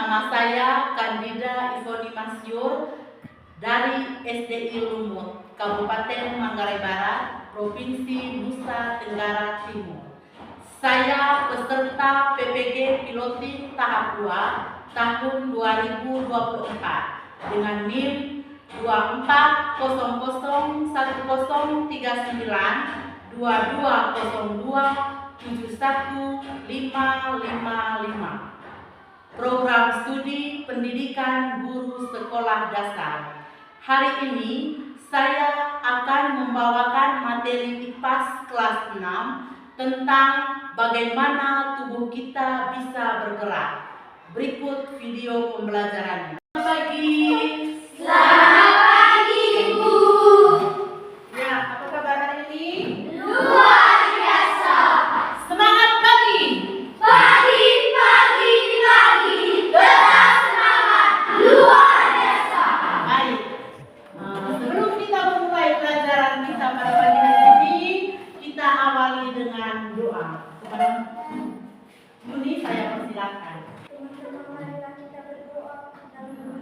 nama saya Kandida Ivoni Masyur dari SDI Lumut, Kabupaten Manggarai Barat, Provinsi Nusa Tenggara Timur. Saya peserta PPG Piloting tahap 2 tahun 2024 dengan NIM 2401022202715555. Program Studi Pendidikan Guru Sekolah Dasar. Hari ini saya akan membawakan materi IPAS kelas 6 tentang bagaimana tubuh kita bisa bergerak. Berikut video pembelajarannya. Selamat pagi. Selamat pagi, Ibu. Ya, apa kabar hari ini? Luar biasa. Semangat pagi. Pagi, tetap semangat. Luar biasa. Baik. Sebelum kita memulai pelajaran kita pada pagi hari ini, kita awali dengan doa. Kepada Yuni saya persilakan.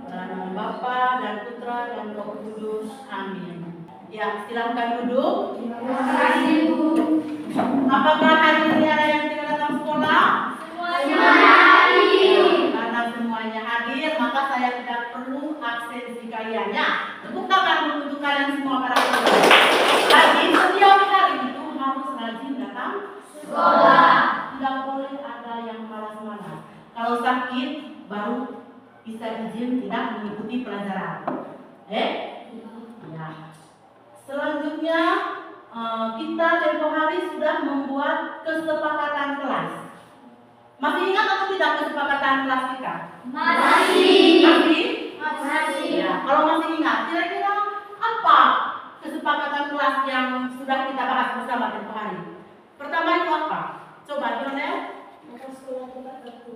Dalam nama Bapa dan Putra dan Roh Kudus. Amin. Ya, silakan duduk. Terima kasih, Bu. Apakah hari ini ada yang tidak datang sekolah? Semuanya hadir. Karena semuanya hadir, maka saya tidak perlu absensi kalian. Ya, tepuk tangan dulu untuk kalian semua para pelajar. Jadi setiap hari itu harus rajin datang Sekolah. Tidak boleh ada yang malas-malas. Kalau sakit baru bisa izin tidak mengikuti pelajaran. Ya. Selanjutnya kita tempo hari sudah membuat kesepakatan kelas. Masih ingat atau tidak kesepakatan kelas kita? Masih. Ya, kalau masih ingat, kira-kira apa kesepakatan kelas yang sudah kita bahas bersama tempo hari? Pertama itu apa? Coba Jonel.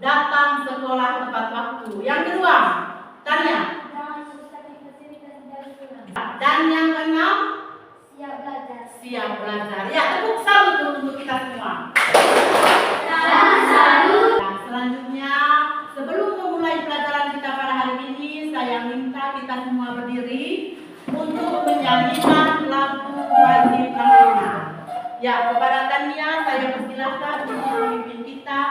Datang sekolah tepat waktu. Yang kedua, Tanya. Dan yang keenam, siap belajar. Ya, tepuk salut untuk kita semua. Nah, selanjutnya, sebelum memulai pelajaran kita pada hari ini, saya minta kita semua berdiri untuk menyanyikan lagu wajib nasional. Ya, kepada Tania saya persilahkan untuk memimpin kita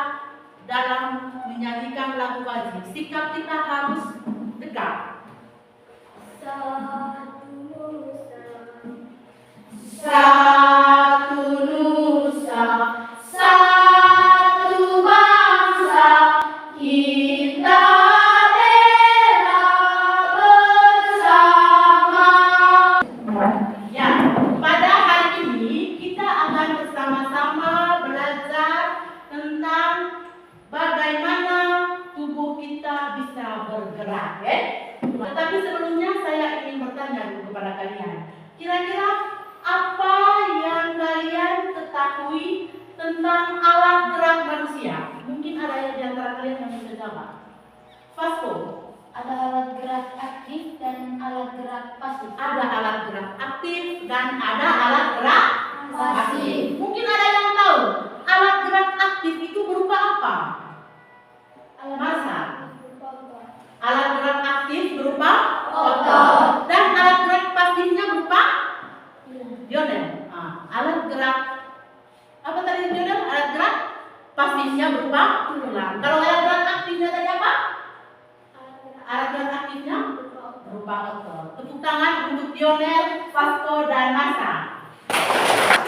dalam menyanyikan lagu wajib. Sikap kita harus dekat. Satu nusa, satu bangsa, kita bela bersama. Ya, pada hari ini kita akan bersama-sama belajar tentang bagaimana tubuh kita bisa bergerak, ya. Tetapi sebelumnya saya ingin bertanya dulu kepada kalian. Kira-kira apa yang kalian ketahui tentang alat gerak manusia? Mungkin ada yang di antara kalian yang bisa jawab. Vasco. Ada alat gerak aktif dan alat gerak pasif. Ada alat gerak aktif dan ada alat gerak pasif. Mungkin ada yang tahu alat gerak aktif itu berupa apa? Masa? Alat gerak aktif berupa otot. Dan alat gerak pasifnya berupa Lionel. Alat gerak apa tadi Lionel? Alat gerak pasifnya berupa tulang. Kalau alat gerak aktifnya tadi apa? Alat gerak aktifnya berupa otot. Tepuk tangan untuk Lionel, Vasco dan Masa.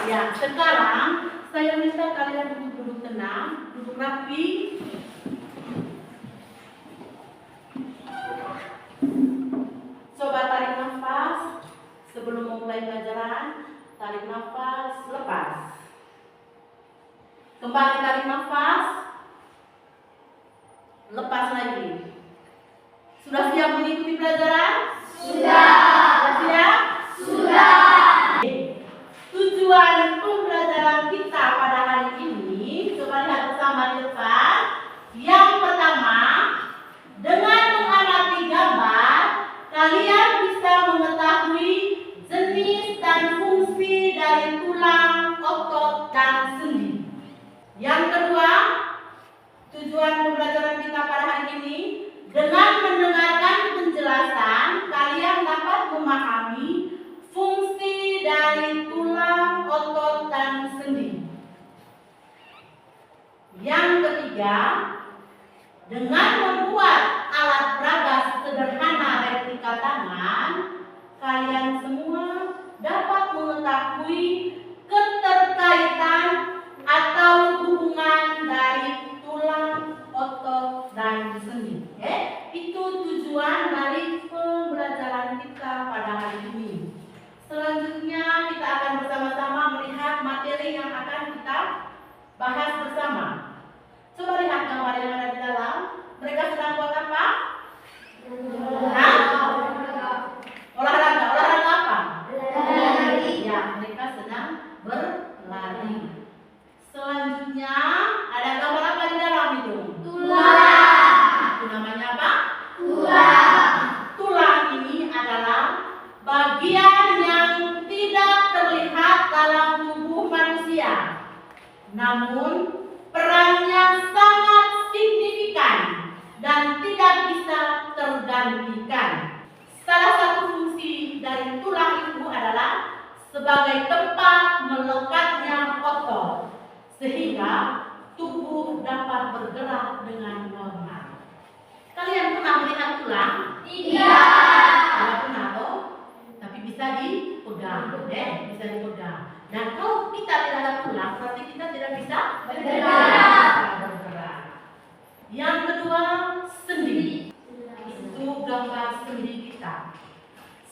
Ya, sekarang saya minta kalian duduk tenang, duduk rapi. Coba tarik nafas sebelum memulai pelajaran. Tarik nafas, lepas. Kembali tarik nafas, lepas lagi. Sudah siap mengikuti pelajaran? Sudah. Siap? Sudah. Tujuan pembelajaran kita pada hari ini, coba lihat bersama di depan. Yang pertama, dengan mengamati gambar, kalian bisa mengetahui jenis dan fungsi dari tulang, otot, dan sendi. Yang kedua, tujuan pembelajaran kita pada hari ini, Yang ketiga, dengan membuat alat peraga sederhana replika tangan, kalian semua dapat mengetahui keterkaitan atau hubungan dari tulang, otot, dan sendi. Itu tujuan dari pembelajaran kita pada hari ini. Selanjutnya kita akan bersama-sama melihat materi yang akan kita bahas bersama. Coba lihat gambar yang ada di dalam. Mereka sedang buat apa? Olahraga. Olahraga apa? Ya, mereka sedang berlari. Selanjutnya ada gambar apa di dalam itu? Itu namanya apa? Tulang ini adalah bagian yang tidak terlihat dalam tubuh manusia, namun perannya sangat signifikan dan tidak bisa tergantikan. Salah satu fungsi dari tulang itu adalah sebagai tempat melekatnya otot, sehingga tubuh dapat bergerak dengan normal. Kalian pernah melihat tulang? Tidak pernah toh? Tapi bisa dipegang, bisa dipegang. Dan kalau kita tidak ada tulang, berarti kita tidak bisa bergerak. Yang kedua, sendi. Itu gambar sendi kita.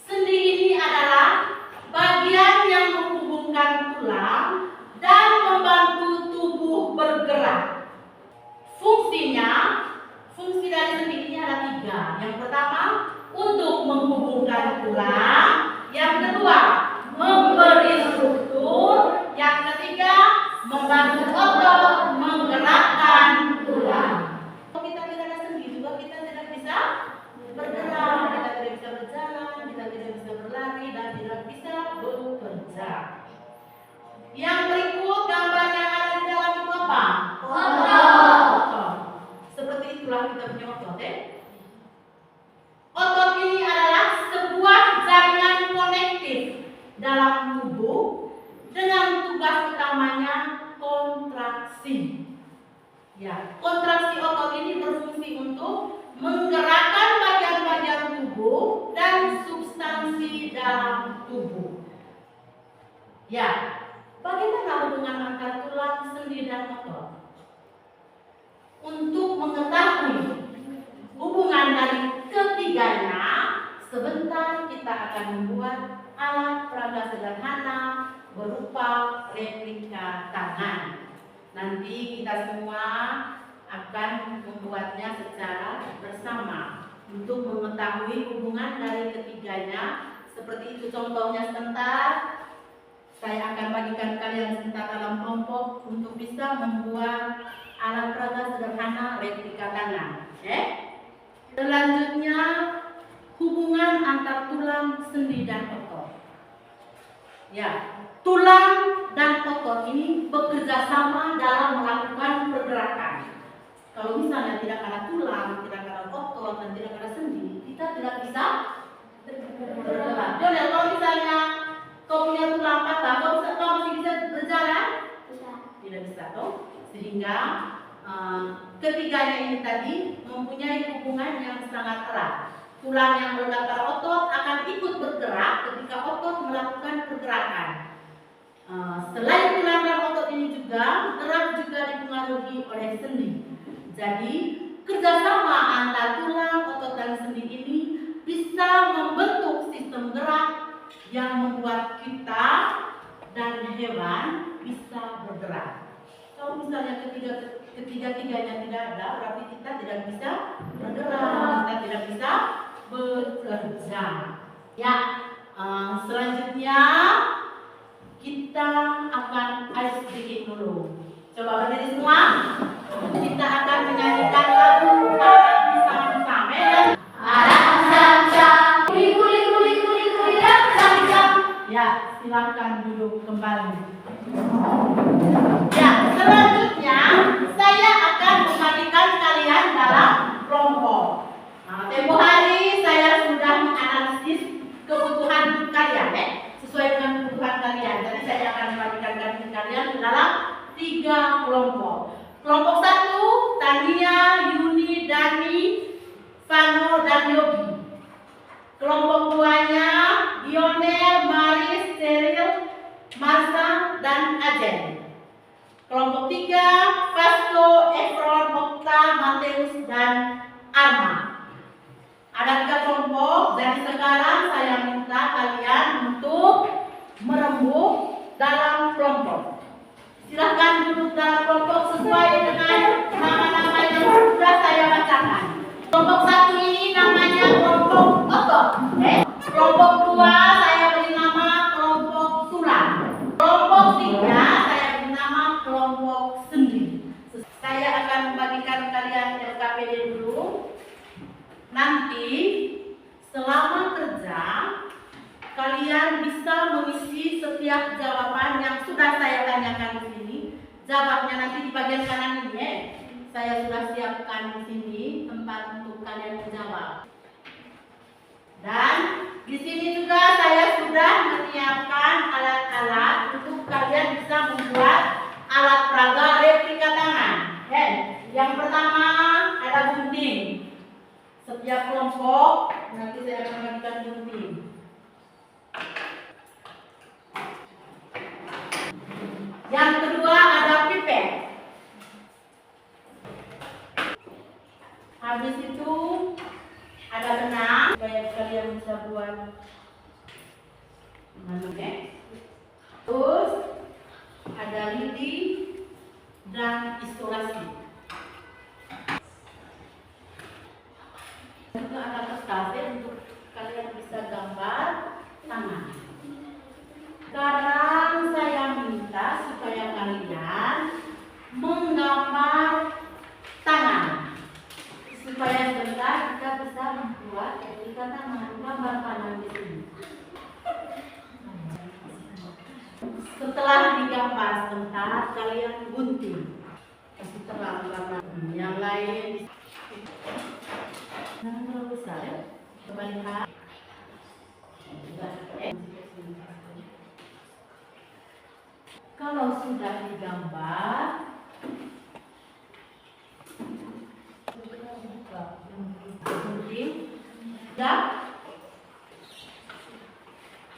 Sendi ini adalah bagian yang menghubungkan tulang dan membantu tubuh bergerak. Fungsi dari sendi ini ada 3. Yang pertama, untuk menghubungkan tulang. Yang kedua, memberi struktur. Yang ketiga, membantu otot menggerakkan tulang. Kalau kita tidak ada sendi juga kita tidak bisa bergerak, kita tidak bisa berjalan, kita tidak bisa berlari, dan tidak bisa bekerja. Yang berikut gambar yang ada di dalam itu apa? Otot. Seperti itulah kita punya otot. Otot ini adalah sebuah jaringan konektif dalam tubuh dengan tugas utamanya kontraksi. Ya, kontraksi otot ini berfungsi untuk menggerakkan bagian-bagian tubuh dan substansi dalam tubuh. Ya, bagaimana hubungan antara tulang, sendi, dan otot? Untuk mengetahui hubungan dari ketiganya, sebentar kita akan membuat alat peraga sederhana berupa replika tangan. Nanti kita semua akan membuatnya secara bersama untuk mengetahui hubungan dari ketiganya. Seperti itu contohnya sebentar. Saya akan bagikan kalian sebentar dalam kelompok untuk bisa membuat alat peraga sederhana replika tangan. Selanjutnya, hubungan antar tulang, sendi, dan otot. Ya, tulang dan otot ini bekerja sama dalam melakukan pergerakan. Kalau misalnya tidak ada tulang, tidak ada otot, dan tidak ada sendi, kita tidak bisa bergerak. Jadi kalau misalnya kau punya tulang patah, kau masih bisa berjalan? Tidak bisa toh. Sehingga ketiganya ini tadi mempunyai hubungan yang sangat erat. Tulang yang melekat pada otot akan ikut bergerak ketika otot melakukan pergerakan. Selain tulang dan otot ini juga, gerak juga dipengaruhi oleh sendi. Jadi kerjasama antara tulang, otot, dan sendi ini bisa membentuk sistem gerak yang membuat kita dan hewan bisa bergerak. Kalau misalnya ketiga-tiganya tidak ada, berarti kita tidak bisa bergerak, kita tidak bisa bekerja. Ya, selanjutnya kita akan ice breaking dulu. Coba berdiri semua. Kita akan menyanyikan lagu bersama-sama. Ya, silakan duduk kembali. Ya, selanjutnya saya akan memandikan kalian dalam kelompok. Tempo hari saya sudah menganalisis kebutuhan kalian, sesuai dengan kebutuhan kalian. Jadi saya akan memandikan kalian dalam 3 kelompok. Kelompok dalam kelompok sesuai dengan nama-nama yang sudah saya bacakan. Kelompok 1 ini namanya kelompok otot. Kelompok 2 saya beri nama kelompok tulang. Kelompok 3 saya beri nama kelompok sendi. Saya akan membagikan kalian LKPD dulu. Nanti selama kerja kalian bisa mengisi setiap jawaban yang sudah saya tanyakan di sini. Jawabnya nanti di bagian kanan ini ya. Saya sudah siapkan di sini tempat untuk kalian menjawab. Dan di sini juga saya sudah menyiapkan alat-alat untuk kalian bisa membuat alat peraga replika tangan. Yang pertama ada gunting. Setiap kelompok nanti saya akan bagikan gunting. Yang kedua ada pipet. Habis itu ada benang supaya kalian bisa buat benang. Terus ada lidi dan isolasi. Juga ada kertas untuk kalian bisa gambar tangan. Sekarang saya minta supaya kalian menggambar tangan. Supaya sebentar kita bisa membuat replika tangan. Gambar tangan di sini. Setelah digambar sebentar, kalian gunting. Kasih terang gambar. Yang lain jangan terlalu besar ya. Coba lihat. Kalau sudah digambar, gunting. Sudah?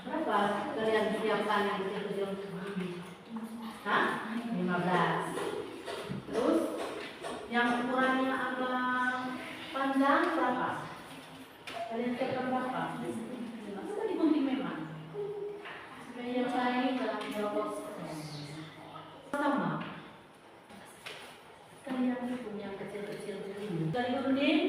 Berapa kalian siapkan yang kecil-kecil? Hah? 15. Terus yang ukurannya agak panjang berapa? Kalian siapkan berapa? Sudah digunting memang. Supaya yang lain dalam kelompok sama. Kalian hitung yang kecil-kecil ini. Sudah digunting?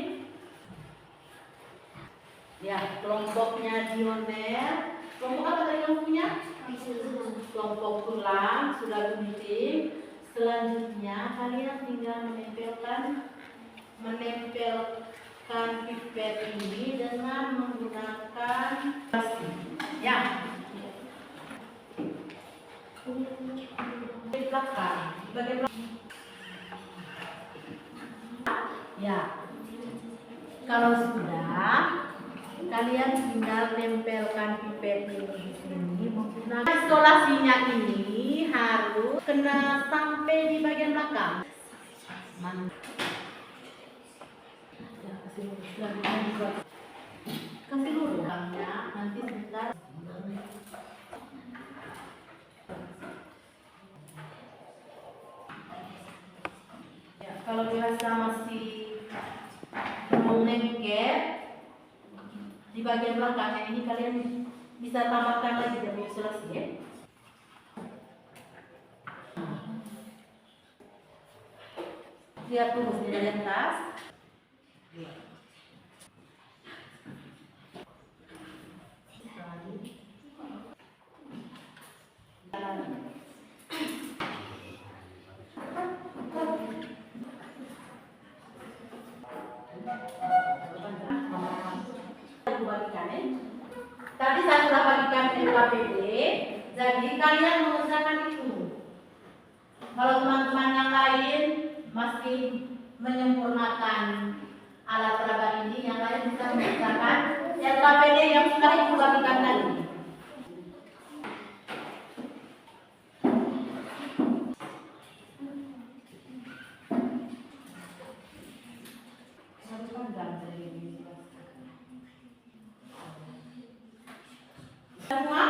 Ya, kelompoknya Dioner. Kelompok apa tadi yang punya? Kelompok tulang sudah gunting. Selanjutnya kalian tinggal menempelkan pipet ini dengan menggunakan ya di belakang bagian ya. Kalau sudah, kalian tinggal tempelkan pipet ini di sini menggunakan isolasinya ini harus kena sampai di bagian belakang. Kasih dulu belakangnya, nanti sebentar. Ya, kalau dirasa masih belum lengket di bagian belakangnya ini, kalian bisa tambahkan lagi dari isolasi ya. Lihat dulu dari atas. Tadi saya sudah bagikan LKPD, jadi kalian mengerjakan itu. Kalau teman-teman yang lain masih menyempurnakan alat peraga ini, yang lain bisa mengerjakan LKPD yang sudah ibu bagikan tadi. Semua?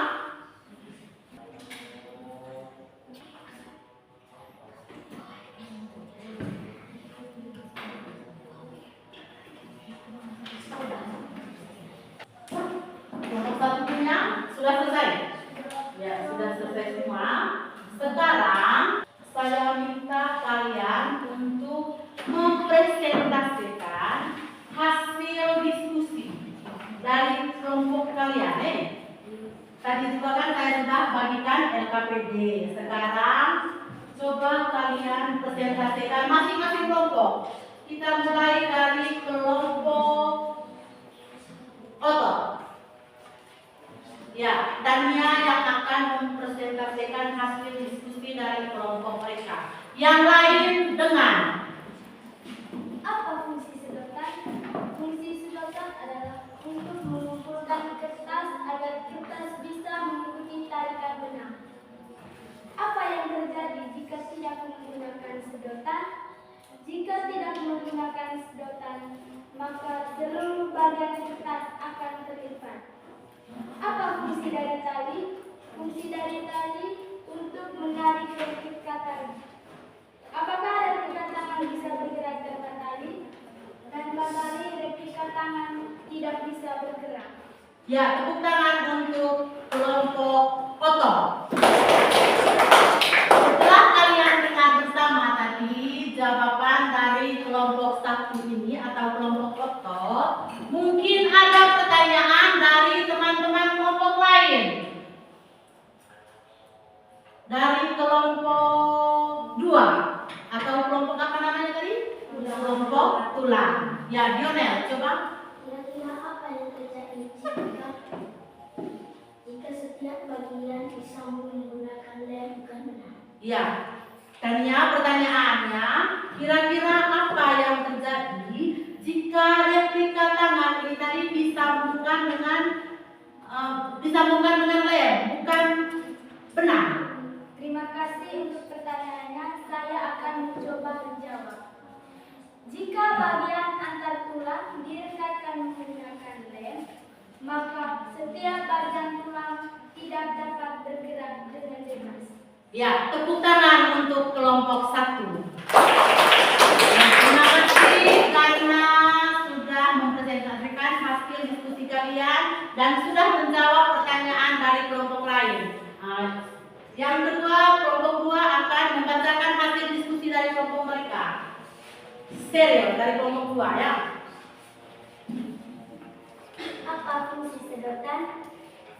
Untuk satunya sudah selesai? Ya, sudah selesai semua. Sekarang saya minta bagikan LKPD. Sekarang coba kalian presentasikan masing-masing kelompok. Kita mulai dari kelompok otot. Ya, Tania yang akan mempresentasikan hasil diskusi dari kelompok mereka. Yang lain dengan Apa fungsi sedotan? Fungsi sedotan adalah untuk mengumpulkan kertas agar kertas bisa mengikuti tarikan benang. Apa yang terjadi jika tidak menggunakan sedotan? Jika tidak menggunakan sedotan, maka seluruh bagian kertas akan terlipat. Apa fungsi dari tali? Fungsi dari tali untuk menarik replika tali. Apakah replika tangan bisa bergerak tanpa tali? Tanpa tali, replika tangan tidak bisa bergerak. ya, tepuk tangan untuk kelompok otot. Setelah kalian dengar bersama tadi jawaban dari kelompok satu ini atau kelompok otot, mungkin ada pertanyaan dari teman-teman kelompok lain. Dari kelompok 2 atau kelompok apa namanya tadi? Kelompok tulang. Ya, Dionel, coba. Kira-kira apa yang terjadi jika setiap bagian disambung menggunakan lem bukan benang? Ya, Tania, pertanyaannya, kira-kira apa yang terjadi jika replika tangan ini tadi disambungkan dengan lem, bukan benang? Terima kasih untuk pertanyaannya. Saya akan mencoba menjawab. Jika bagian antar tulang direkatkan menggunakan lem, maka setiap bagian tulang tidak dapat bergerak dengan bebas. Ya, tepuk tangan untuk kelompok 1. Terima kasih karena sudah mempresentasikan hasil diskusi kalian dan sudah menjawab pertanyaan dari kelompok lain. Yang kedua, kelompok 2 akan membacakan hasil diskusi dari kelompok mereka. Serius dari kelompok 2 ya. Apa fungsi sedotan?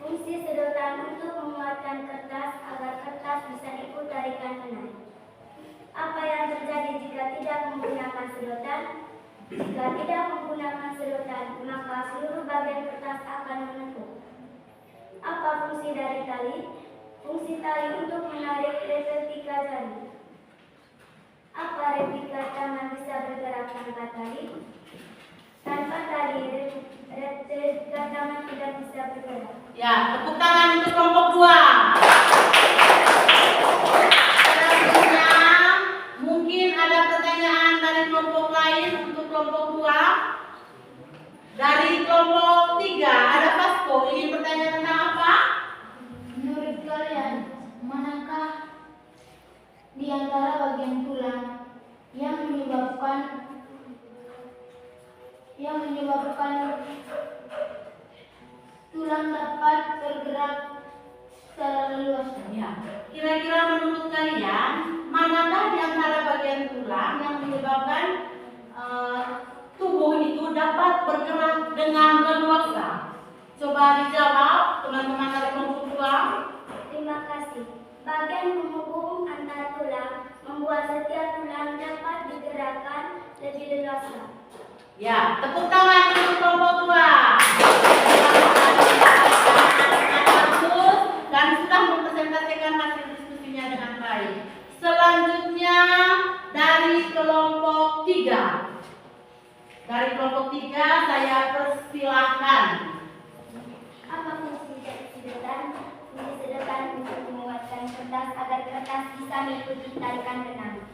Fungsi sedotan untuk menguatkan kertas agar kertas bisa ikut tarikan benang. Apa yang terjadi jika tidak menggunakan sedotan? Jika tidak menggunakan sedotan, maka seluruh bagian kertas akan menepuk. Apa fungsi dari tali? Fungsi tali untuk menarik replika jari. Apa replika tangan bisa bergerak tanpa tali? Tanpa tali, replika tangan tidak bisa bergerak. Ya, tepuk tangan untuk kelompok 2. Selanjutnya, mungkin ada pertanyaan dari kelompok lain untuk kelompok 2. Dari kelompok 3, ada Vasco. Ingin bertanya tentang apa? Menurut kalian, manakah di antara bagian tulang yang menyebabkan tulang dapat bergerak secara leluasa? Ya. Kira-kira menurut kalian, manakah di antara bagian tulang yang menyebabkan tubuh itu dapat bergerak dengan leluasa? Coba dijawab teman-teman dari kelompok 2. Terima kasih. Bagian penghubung antar tulang membuat setiap tulang dapat digerakkan lebih leluasa. Ya, tepuk tangan untuk kelompok 2. Bagus dan sudah mempresentasikan hasil diskusinya dengan baik. Selanjutnya dari kelompok 3. Dari kelompok 3 saya persilahkan. Apa fungsi dari sedotan? Fungsi sedotan untuk menguatkan kertas agar kertas bisa mengikuti tarikan benang.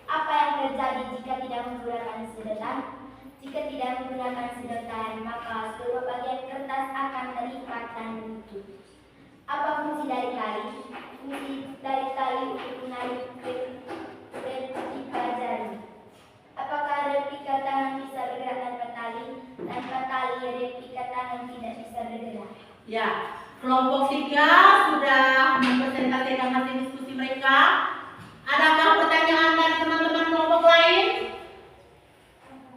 Apa yang terjadi jika tidak menggunakan sedotan? Jika tidak menggunakan sedotan, maka seluruh bagian kertas akan terikat dan menutup. Apa fungsi dari tali? Fungsi dari tali untuk menarik replika jari. Apakah replika tangan bisa bergerak tanpa tali? Tanpa tali, replika tangan tidak bisa bergerak. Ya, kelompok 3 sudah mempresentasikan hasil diskusi mereka. Adakah pertanyaan dari teman-teman kelompok lain?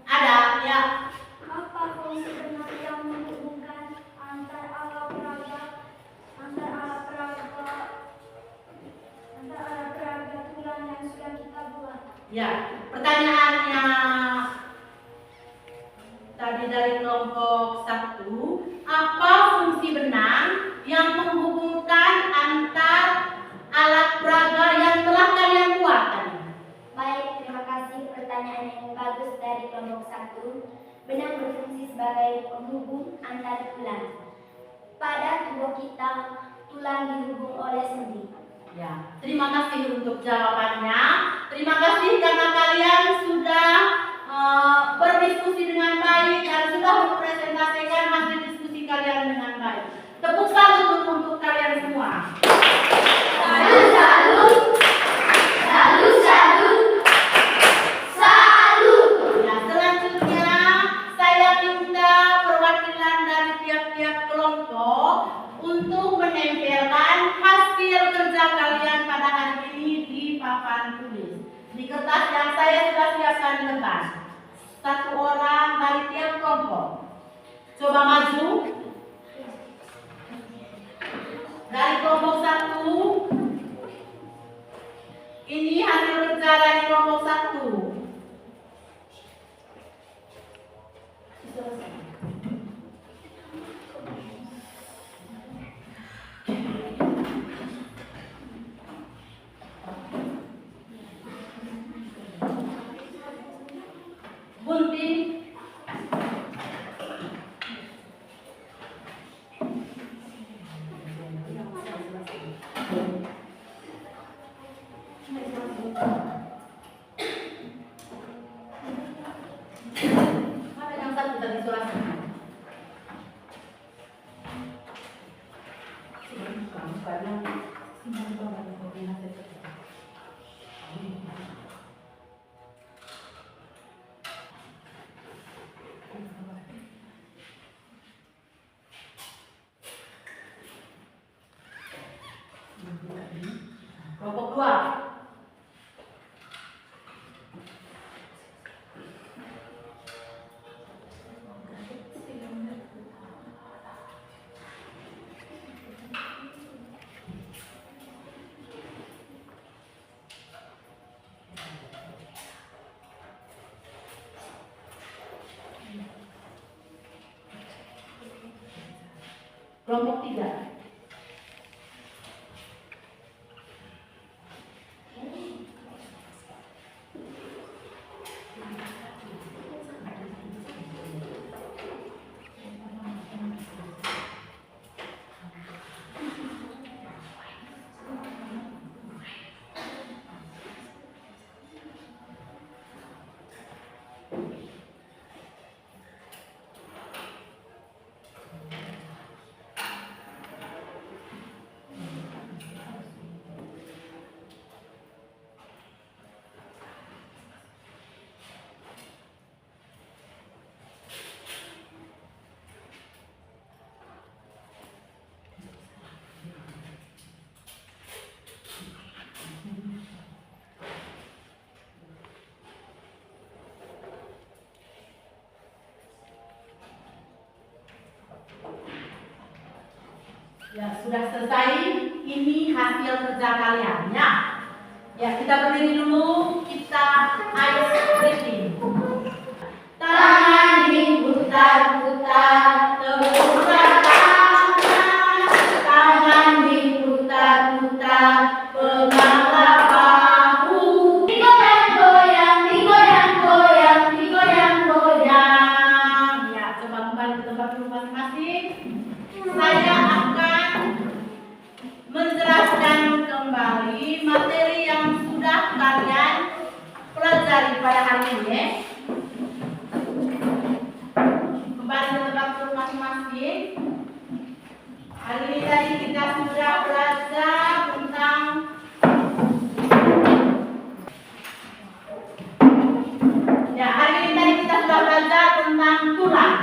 Ada, ya. Apa fungsi benang yang menghubungkan antar alat peraga pertanyaannya tadi dari kelompok 1, apa fungsi benang yang menghubungkan antar alat peraga yang telah kalian buat tadi? Baik, terima kasih pertanyaan yang bagus dari kelompok 1. Benang berfungsi sebagai penghubung antar tulang. Pada tubuh kita, tulang dihubung oleh sendi. Ya, terima kasih untuk jawabannya. Terima kasih karena kalian sudah berdiskusi dengan baik dan sudah mempresentasikan hasil diskusi kalian dengan baik. Tepuk salut untuk kalian semua. Salut, salut. Salut, salut. Salut. Ya, selanjutnya saya minta perwakilan dari tiap-tiap kelompok untuk menempelkan hasil kerja kalian pada hari ini di papan tulis. Di kertas yang saya sudah siapkan di depan. 1 orang dari tiap kelompok. Coba maju. Dari kelompok 1. Ini hasil kerja dari kelompok 1. Gunting. Mana yang satu tadi suaranya? Kelompok 2. Kelompok 3. Ya, sudah selesai. Ini hasil kerja kalian ya. Ya, kita berdiri dulu. Kita ice breathing. Tangan diputar-putar, terputar tangan diputar-putar, peganglah bahu. Digoyang-goyang, digoyang-goyang, digoyang-goyang. Ya, coba kembali ke tempat duduk masing-masing. Saya akan menjelaskan kembali materi yang sudah kalian pelajari pada hari ini. Kembali ke tempat duduk masing-masing. Hari ini tadi kita sudah belajar tentang hari ini tadi kita sudah belajar tentang tulang.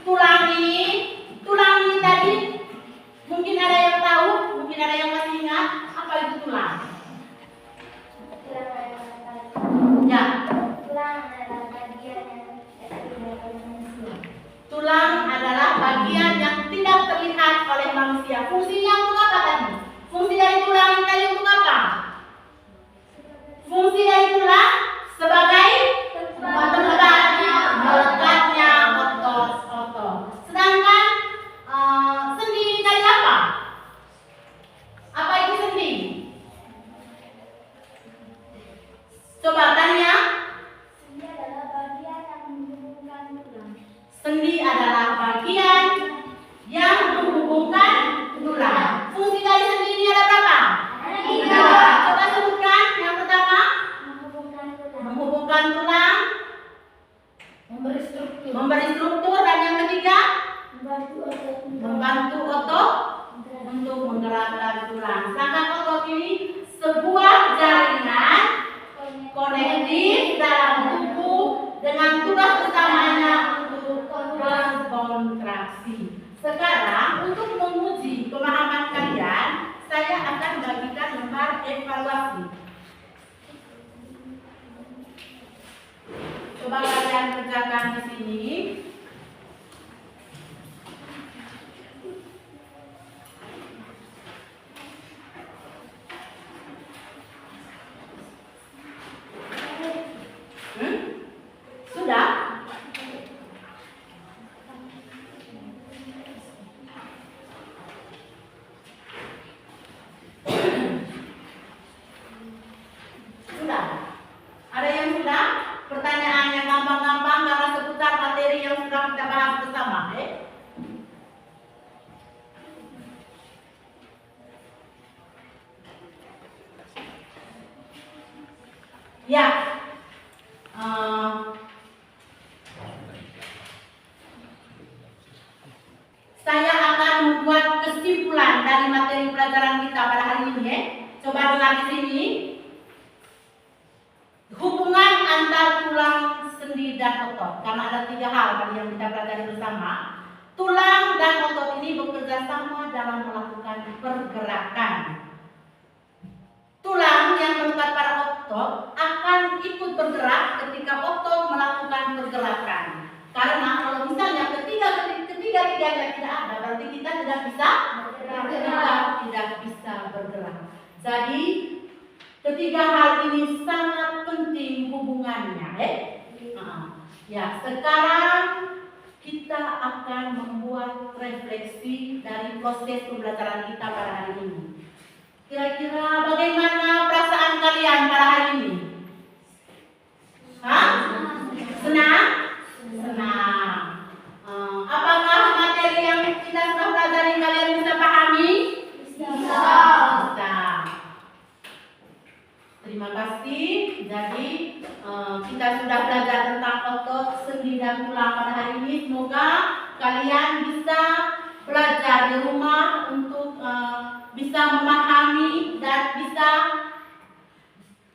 Tulang ini tadi mungkin ada yang tahu, mungkin ada yang masih ingat apa itu tulang. Tulang adalah Ya. tulang adalah bagian menghubungkan tulang. Fungsi dari sendi ini ada berapa? Ada tiga. Coba sebutkan. Yang pertama, menghubungkan tulang, menghubungkan tulang, Memberi struktur. memberi struktur, dan yang ketiga, membantu otot untuk menggerakkan tulang. Sedangkan otot ini sebuah jaringan konektif dalam tubuh dengan tugas utamanya untuk berkontraksi. Sekarang untuk menguji pemahaman kalian, saya akan bagikan lembar evaluasi. Coba kalian kerjakan di sini. Sudah? Sudah? Ada yang sudah? Pertanyaannya gampang-gampang karena seputar materi yang sudah kita bahas bersama. Ya. Saya akan membuat kesimpulan dari materi pelajaran kita pada hari ini. Coba dengar di sini. Hubungan antar tulang, sendi, dan otot. Karena ada 3 hal tadi yang kita pelajari bersama. Tulang dan otot ini bekerja sama dalam melakukan pergerakan. Tulang yang melekat pada otot akan ikut bergerak ketika otot melakukan pergerakan. Karena kalau misalnya ketiga-tiganya tidak ada, berarti kita tidak bisa bergerak. Jadi ketiga hal ini sangat penting hubungannya. Ya, sekarang kita akan membuat refleksi dari proses pembelajaran kita pada hari ini. Kira-kira bagaimana perasaan kalian pada hari ini? Senang? Senang. Apakah materi yang kita sudah pelajari kalian bisa pahami? bisa. Terima kasih. Jadi kita sudah belajar tentang otot, sendi, dan tulang pada hari ini. Semoga kalian bisa belajar di rumah untuk bisa memahami dan bisa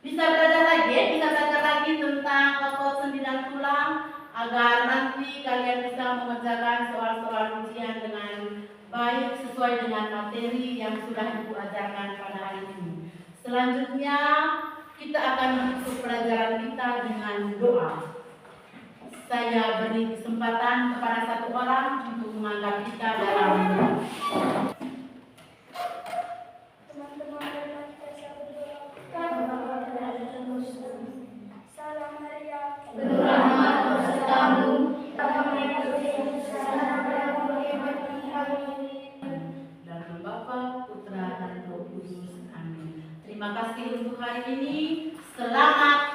belajar lagi tentang otot, sendi, dan tulang agar nanti kalian bisa mengerjakan soal-soal ujian dengan baik sesuai dengan materi yang sudah Ibu ajarkan pada hari ini. Selanjutnya kita akan menutup pelajaran kita dengan doa. Saya beri kesempatan kepada satu orang untuk menganggap kita dalam doa. Salam Maria, Berrahmat besertamu. Dalam Bapa, Putra, dan Roh Kudus. Amin. Terima kasih untuk hari ini. Selamat